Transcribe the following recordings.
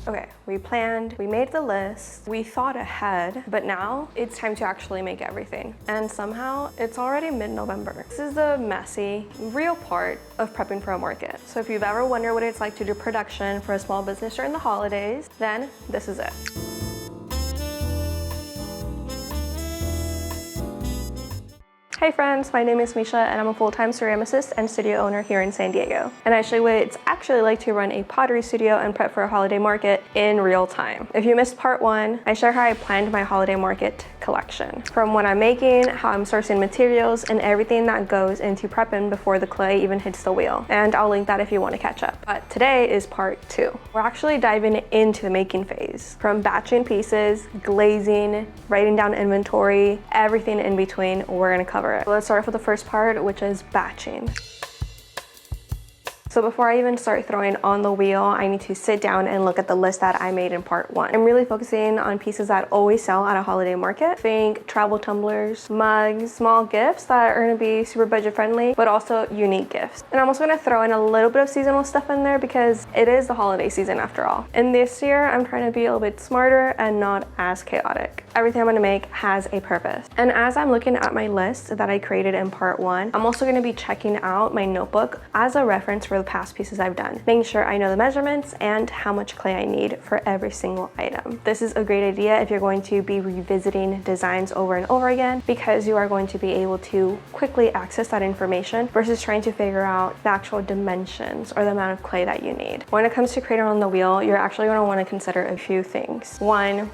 Okay, we planned, we made the list, we thought ahead, but now it's time to actually make everything. And somehow it's already mid-November. This is the messy, real part of prepping for a market. So if you've ever wondered what it's like to do production for a small business during the holidays, then this is it. Hey friends, my name is Misha and I'm a full-time ceramicist and studio owner here in San Diego. And I show you what it's actually like to run a pottery studio and prep for a holiday market in real time. If you missed part 1, I share how I planned my holiday market collection. From what I'm making, how I'm sourcing materials, and everything that goes into prepping before the clay even hits the wheel. And I'll link that if you want to catch up. But today is part 2. We're actually diving into the making phase. From batching pieces, glazing, writing down inventory, everything in between, we're gonna cover it. Let's start off with the first part, which is batching. So before I even start throwing on the wheel, I need to sit down and look at the list that I made in part 1. I'm really focusing on pieces that always sell at a holiday market. Think travel tumblers, mugs, small gifts that are gonna be super budget friendly, but also unique gifts. And I'm also gonna throw in a little bit of seasonal stuff in there because it is the holiday season after all. And this year, I'm trying to be a little bit smarter and not as chaotic. Everything I'm gonna make has a purpose. And as I'm looking at my list that I created in part 1, I'm also gonna be checking out my notebook as a reference for the past pieces I've done, making sure I know the measurements and how much clay I need for every single item. This is a great idea if you're going to be revisiting designs over and over again, because you are going to be able to quickly access that information versus trying to figure out the actual dimensions or the amount of clay that you need. When it comes to creating on the wheel, you're actually going to want to consider a few things. One,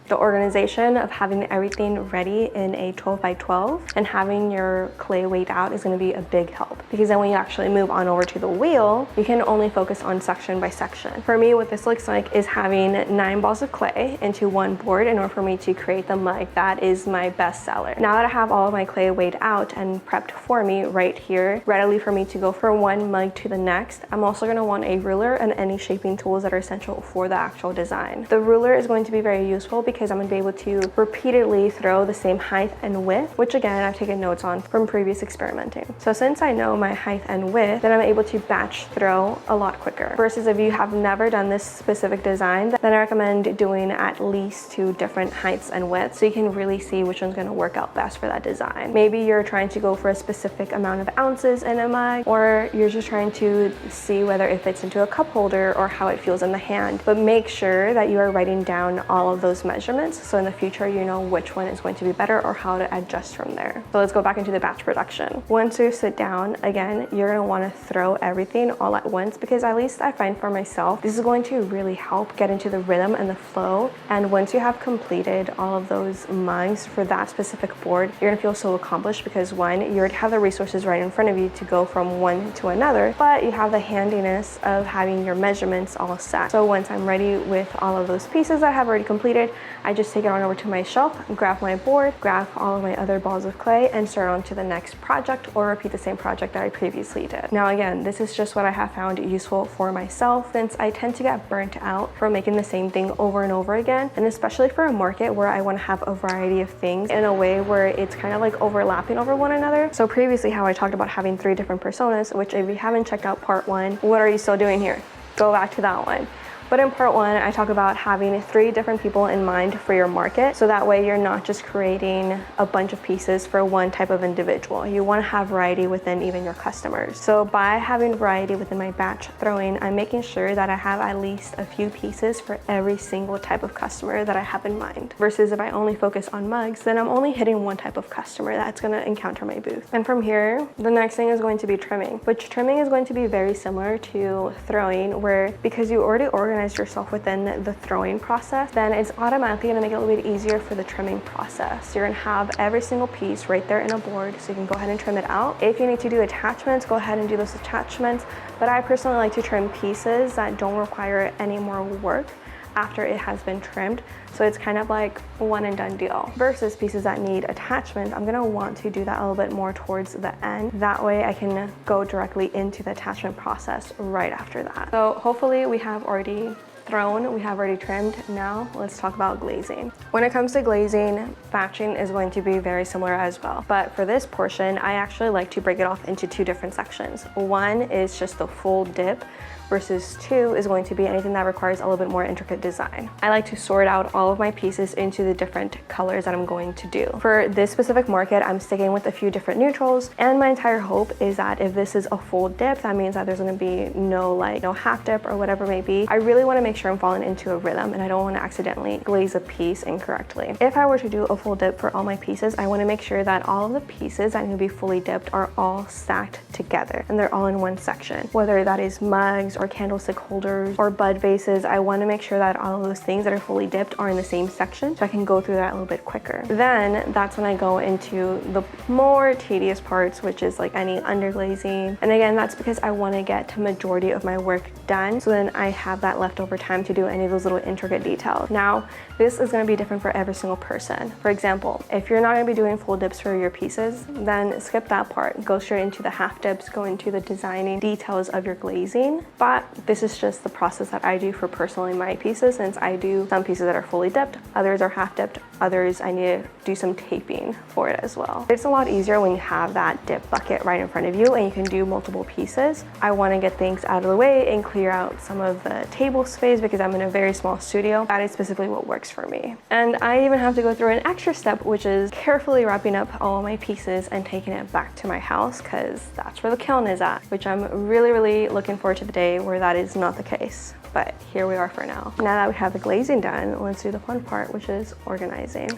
the organization of having everything ready in a 12 by 12 and having your clay weighed out is going to be a big help, because then when you actually move on over to the wheel, you can only focus on section by section. For me, what this looks like is having 9 balls of clay into one board in order for me to create the mug that is my best seller. Now that I have all of my clay weighed out and prepped for me right here, readily for me to go from one mug to the next, I'm also going to want a ruler and any shaping tools that are essential for the actual design. The ruler is going to be very useful because I'm going to be able to repeatedly throw the same height and width, which again, I've taken notes on from previous experimenting. So since I know my height and width, then I'm able to batch throw a lot quicker. Versus if you have never done this specific design, then I recommend doing at least 2 different heights and widths so you can really see which one's going to work out best for that design. Maybe you're trying to go for a specific amount of ounces in a mug, or you're just trying to see whether it fits into a cup holder or how it feels in the hand. But make sure that you are writing down all of those measurements, so in the future you know which one is going to be better or how to adjust from there. So let's go back into the batch production. Once you sit down, again, you're going to want to throw everything all at once, because at least I find for myself, this is going to really help get into the rhythm and the flow. And once you have completed all of those mugs for that specific board, you're going to feel so accomplished, because one, you already have the resources right in front of you to go from one to another, but you have the handiness of having your measurements all set. So once I'm ready with all of those pieces that I have already completed, I just take it on over to my shelf, grab my board, grab all of my other balls of clay, and start on to the next project, or repeat the same project that I previously did. Now again, this is just what I have found useful for myself, since I tend to get burnt out from making the same thing over and over again, and especially for a market where I want to have a variety of things in a way where it's kind of like overlapping over one another. So previously how I talked about having 3 different personas, which if you haven't checked out part 1, what are you still doing here? Go back to that one. But in part 1, I talk about having 3 different people in mind for your market, so that way you're not just creating a bunch of pieces for one type of individual. You want to have variety within even your customers. So by having variety within my batch throwing, I'm making sure that I have at least a few pieces for every single type of customer that I have in mind. Versus if I only focus on mugs, then I'm only hitting one type of customer that's going to encounter my booth. And from here, the next thing is going to be trimming, which trimming is going to be very similar to throwing, where because you already organize yourself within the throwing process, then it's automatically going to make it a little bit easier for the trimming process. You're going to have every single piece right there in a board, so you can go ahead and trim it out. If you need to do attachments, go ahead and do those attachments, but I personally like to trim pieces that don't require any more work after it has been trimmed, so it's kind of like one and done deal. Versus pieces that need attachment, I'm gonna want to do that a little bit more towards the end. That way I can go directly into the attachment process right after that. So hopefully we have already thrown, we have already trimmed. Now let's talk about glazing. When it comes to glazing, batching is going to be very similar as well. But for this portion, I actually like to break it off into 2 different sections. One is just the full dip, versus 2 is going to be anything that requires a little bit more intricate design. I like to sort out all of my pieces into the different colors that I'm going to do. For this specific market, I'm sticking with a few different neutrals, and my entire hope is that if this is a full dip, that means that there's going to be no half dip or whatever it may be. I really want to make sure I'm falling into a rhythm, and I don't want to accidentally glaze a piece incorrectly. If I were to do a full dip for all my pieces, I want to make sure that all of the pieces that need to be fully dipped are all stacked together and they're all in one section. Whether that is mugs or candlestick holders or bud vases, I want to make sure that all of those things that are fully dipped are in the same section so I can go through that a little bit quicker. Then that's when I go into the more tedious parts, which is like any underglazing. And again, that's because I want to get the majority of my work done, so then I have that leftover time to do any of those little intricate details. Now, this is going to be different for every single person. For example, if you're not going to be doing full dips for your pieces, then skip that part. Go straight into the half dips, go into the designing details of your glazing. But this is just the process that I do for personally my pieces, since I do some pieces that are fully dipped, others are half dipped, others I need to do some taping for it as well. It's a lot easier when you have that dip bucket right in front of you and you can do multiple pieces. I want to get things out of the way and clear out some of the table space because I'm in a very small studio. That is specifically what works for me. And I even have to go through an extra step, which is carefully wrapping up all my pieces and taking it back to my house, because that's where the kiln is at, which I'm really looking forward to the day where that is not the case. But here we are for now. Now that we have the glazing done, let's do the fun part, which is organizing.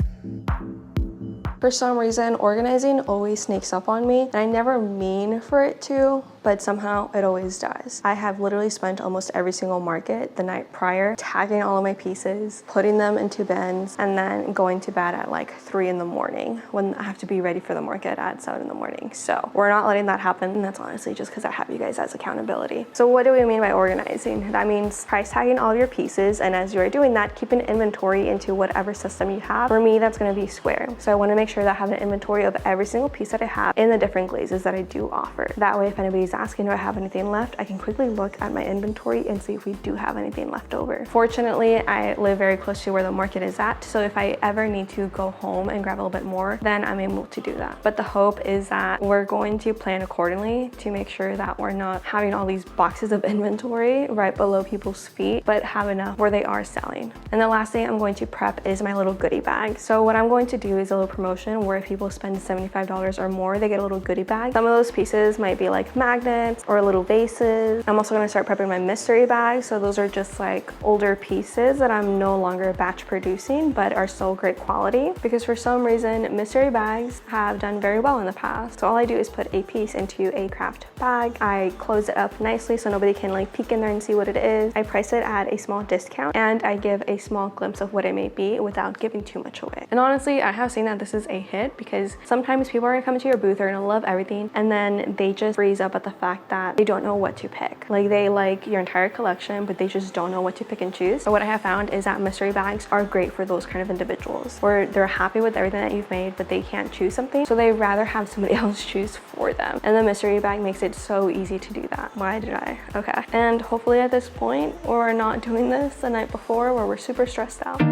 For some reason, organizing always sneaks up on me, and I never mean for it to, but somehow it always does. I have literally spent almost every single market the night prior tagging all of my pieces, putting them into bins, and then going to bed at like 3 in the morning when I have to be ready for the market at 7 in the morning. So we're not letting that happen, and that's honestly just because I have you guys as accountability. So what do we mean by organizing? That means price tagging all of your pieces, and as you're doing that, keep an inventory into whatever system you have. For me, that's going to be Square. So I want to make sure that I have an inventory of every single piece that I have in the different glazes that I do offer. That way, if anybody's asking if I have anything left, I can quickly look at my inventory and see if we do have anything left over. Fortunately, I live very close to where the market is at, so if I ever need to go home and grab a little bit more, then I'm able to do that. But the hope is that we're going to plan accordingly to make sure that we're not having all these boxes of inventory right below people's feet, but have enough where they are selling. And the last thing I'm going to prep is my little goodie bag. So what I'm going to do is a little promotion where if people spend $75 or more, they get a little goodie bag. Some of those pieces might be like magnets or little vases. I'm also gonna start prepping my mystery bags. So those are just like older pieces that I'm no longer batch producing, but are still great quality, because for some reason, mystery bags have done very well in the past. So all I do is put a piece into a craft bag. I close it up nicely so nobody can like peek in there and see what it is. I price it at a small discount, and I give a small glimpse of what it may be without giving too much away. And honestly, I have seen that this is a hit, because sometimes people are gonna come into your booth, they're gonna love everything, and then they just freeze up at the fact that they don't know what to pick. Like, they like your entire collection, but they just don't know what to pick and choose. So what I have found is that mystery bags are great for those kind of individuals, where they're happy with everything that you've made, but they can't choose something, so they'd rather have somebody else choose for them. And the mystery bag makes it so easy to do that. Why did I? Okay. And hopefully at this point, we're not doing this the night before where we're super stressed out.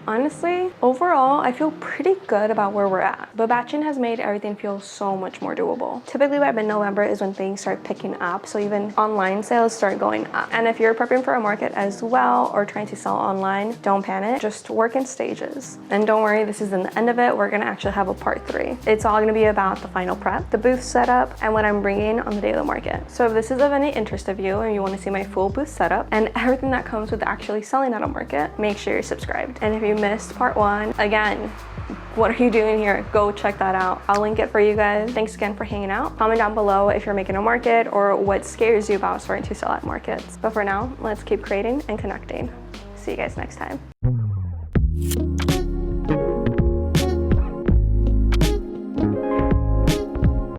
Honestly, overall, I feel pretty good about where we're at, but batching has made everything feel so much more doable. Typically by mid-November is when things start picking up, so even online sales start going up. And if you're prepping for a market as well or trying to sell online, don't panic, just work in stages. And don't worry, this isn't the end of it. We're gonna actually have a part 3. It's all gonna be about the final prep, the booth setup, and what I'm bringing on the day of the market. So if this is of any interest of you and you wanna see my full booth setup and everything that comes with actually selling at a market, make sure you're subscribed. And if you missed part 1, again, what are you doing here? Go check that out. I'll link it for you guys. Thanks again for hanging out. Comment down below if you're making a market or what scares you about starting to sell at markets. But for now, let's keep creating and connecting. See you guys next time.